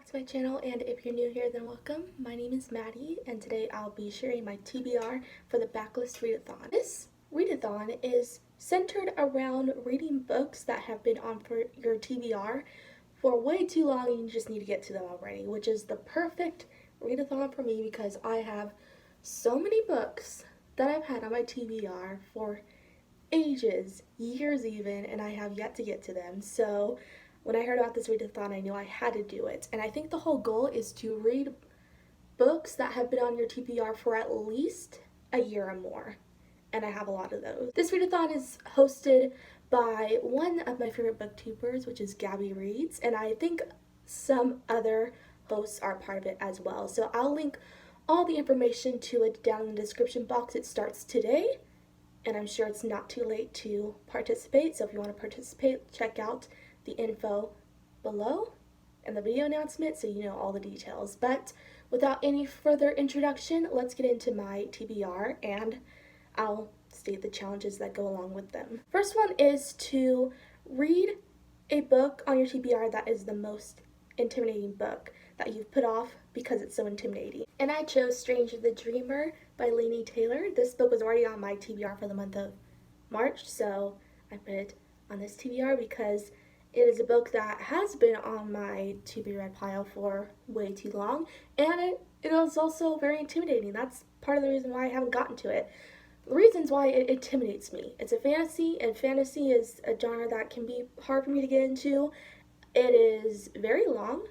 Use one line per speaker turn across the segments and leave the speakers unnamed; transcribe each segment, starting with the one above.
back to my channel, and if you're new here, then welcome. My name is Maddie, and today I'll be sharing my TBR for the Backlist Read-A-Thon. This Read-A-Thon is centered around reading books that have been on for your TBR for way too long and you just need to get to them already, which is the perfect Read-A-Thon for me because I have so many books that I've had on my TBR for ages, years even, and I have yet to get to them. So when I heard about this read-a-thon, I knew I had to do it. And I think the whole goal is to read books that have been on your TBR for at least a year or more. And I have a lot of those. This read-a-thon is hosted by one of my favorite booktubers, which is Gabby Reads, and I think some other hosts are part of it as well. So I'll link all the information to it down in the description box. It starts today, and I'm sure it's not too late to participate. So if you want to participate, check out the info below and the video announcement so you know all the details. But without any further introduction, let's get into my TBR and I'll state the challenges that go along with them. First one is to read a book on your TBR that is the most intimidating book that you've put off because it's so intimidating. And I chose Stranger the Dreamer by Laini Taylor. This book was already on my TBR for the month of March, so I put it on this TBR because it is a book that has been on my to-be-read pile for way too long, and it is also very intimidating. That's part of the reason why I haven't gotten to it. The reasons why it intimidates me. It's a fantasy, and fantasy is a genre that can be hard for me to get into. It is very long,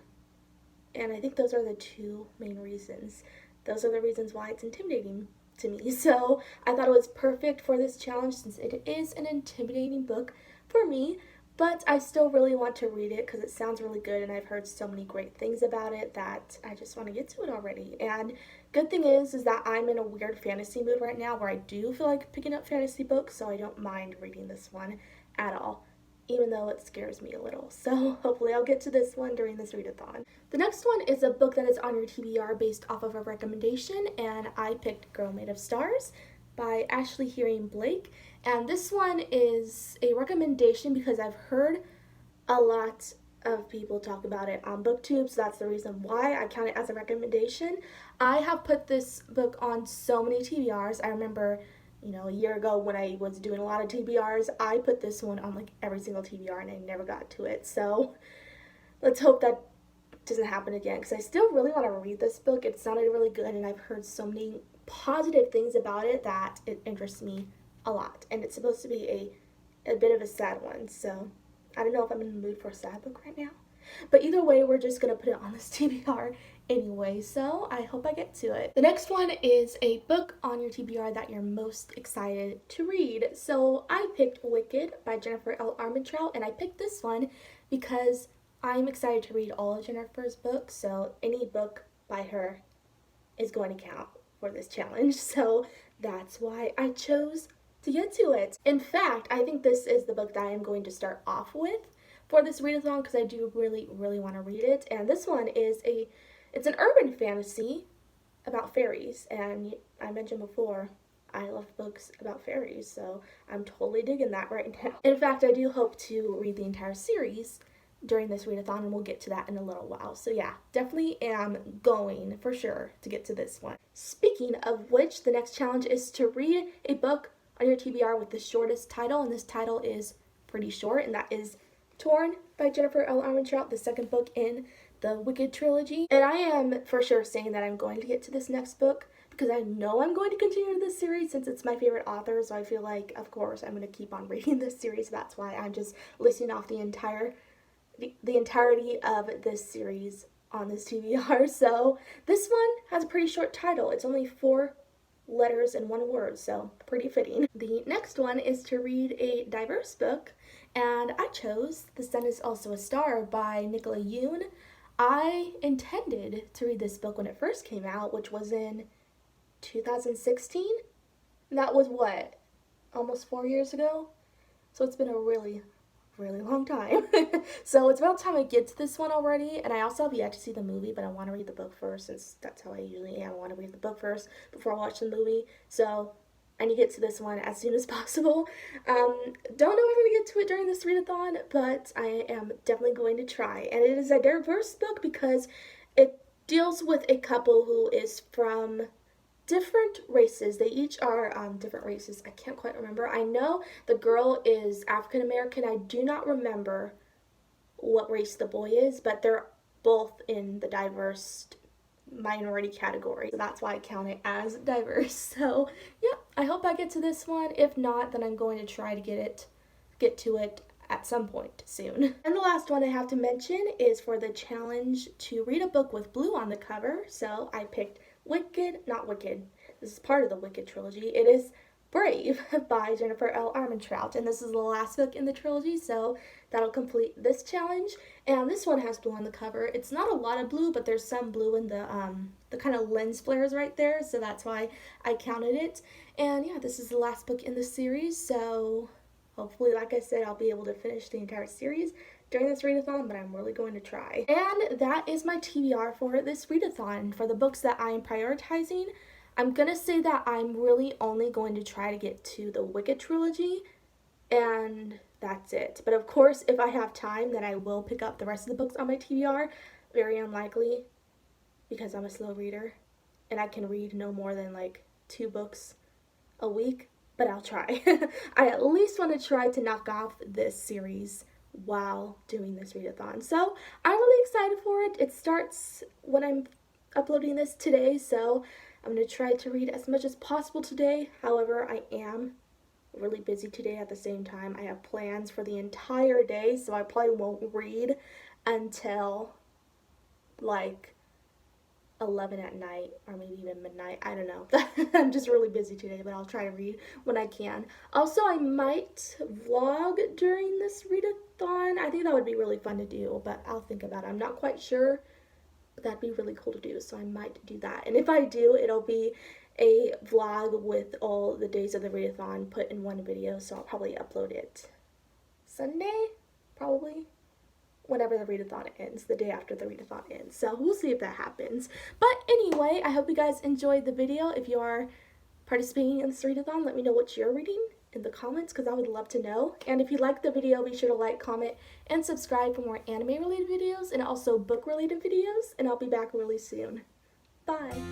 and I think those are the two main reasons. Those are the reasons why it's intimidating to me. So I thought it was perfect for this challenge since it is an intimidating book for me. But I still really want to read it because it sounds really good and I've heard so many great things about it that I just want to get to it already. And good thing is that I'm in a weird fantasy mood right now where I do feel like picking up fantasy books, so I don't mind reading this one at all, even though it scares me a little. So hopefully I'll get to this one during this read-a-thon. The next one is a book that is on your TBR based off of a recommendation, and I picked Girl Made of Stars by Ashley Hearing Blake. And this one is a recommendation because I've heard a lot of people talk about it on BookTube, so that's the reason why I count it as a recommendation. I have put this book on so many TBRs. I remember, a year ago when I was doing a lot of TBRs, I put this one on like every single TBR and I never got to it. So let's hope that doesn't happen again because I still really want to read this book. It sounded really good and I've heard so many positive things about it that it interests me a lot, and it's supposed to be a bit of a sad one, so I don't know if I'm in the mood for a sad book right now, but either way we're just gonna put it on this TBR anyway, so I hope I get to it. The next one is a book on your TBR that you're most excited to read. So I picked Wicked by Jennifer L. Armentrout, and I picked this one because I'm excited to read all of Jennifer's books, so any book by her is going to count for this challenge, so that's why I chose to get to it. In fact, I think this is the book that I am going to start off with for this read-a-thon because I do really want to read it. And this one is it's an urban fantasy about fairies, and I mentioned before I love books about fairies, so I'm totally digging that right now. In fact, I do hope to read the entire series during this read-a-thon, and we'll get to that in a little while. So yeah, definitely am going for sure to get to this one. Speaking of which, the next challenge is to read a book on your TBR with the shortest title, and this title is pretty short, and that is Torn by Jennifer L. Armentrout, the second book in the Wicked trilogy. And I am for sure saying that I'm going to get to this next book because I know I'm going to continue this series since it's my favorite author, so I feel like, of course, I'm going to keep on reading this series. That's why I'm just listing off the entirety of this series on this TBR. So this one has a pretty short title. It's only 4 letters and 1 word, so pretty fitting. The next one is to read a diverse book, and I chose The Sun Is Also a Star by Nicola Yoon. I intended to read this book when it first came out, which was in 2016. That was what, almost 4 years ago? So it's been a really long time. So it's about time I get to this one already, and I also have yet to see the movie, but I want to read the book first since that's how I usually am. I want to read the book first before I watch the movie, so I need to get to this one as soon as possible. Don't know if I'm going to get to it during this readathon, but I am definitely going to try. And it is a diverse book because it deals with a couple who is from different races. They each are different races. I can't quite remember. I know the girl is African American. I do not remember what race the boy is, but they're both in the diverse minority category, so that's why I count it as diverse. So yeah, I hope I get to this one. If not, then I'm going to try to get to it at some point soon. And the last one I have to mention is for the challenge to read a book with blue on the cover. So I picked not Wicked, this is part of the Wicked trilogy. It is Brave by Jennifer L. Armentrout, and this is the last book in the trilogy, so that'll complete this challenge. And this one has blue on the cover. It's not a lot of blue, but there's some blue in the kind of lens flares right there, so that's why I counted it. And yeah, this is the last book in the series, so hopefully, like I said, I'll be able to finish the entire series during this readathon, but I'm really going to try. And that is my TBR for this readathon. For the books that I am prioritizing, I'm gonna say that I'm really only going to try to get to the Wicked trilogy, and that's it. But of course, if I have time, then I will pick up the rest of the books on my TBR. Very unlikely, because I'm a slow reader, and I can read no more than like 2 books a week, but I'll try. I at least want to try to knock off this series while doing this readathon. So I'm really excited for it. It starts when I'm uploading this today, so I'm going to try to read as much as possible today. However, I am really busy today at the same time. I have plans for the entire day, so I probably won't read until like 11 at night, or maybe even midnight. I don't know. I'm just really busy today, but I'll try to read when I can. Also, I might vlog during this readathon. I think that would be really fun to do, but I'll think about it. I'm not quite sure. That'd be really cool to do, so I might do that. And if I do, it'll be a vlog with all the days of the readathon put in one video, so I'll probably upload it Sunday, probably, whenever the readathon ends, the day after the readathon ends. So we'll see if that happens. But anyway, I hope you guys enjoyed the video. If you are participating in this readathon, let me know what you're reading in the comments, because I would love to know. And if you liked the video, be sure to like, comment, and subscribe for more anime related videos and also book related videos, and I'll be back really soon. Bye!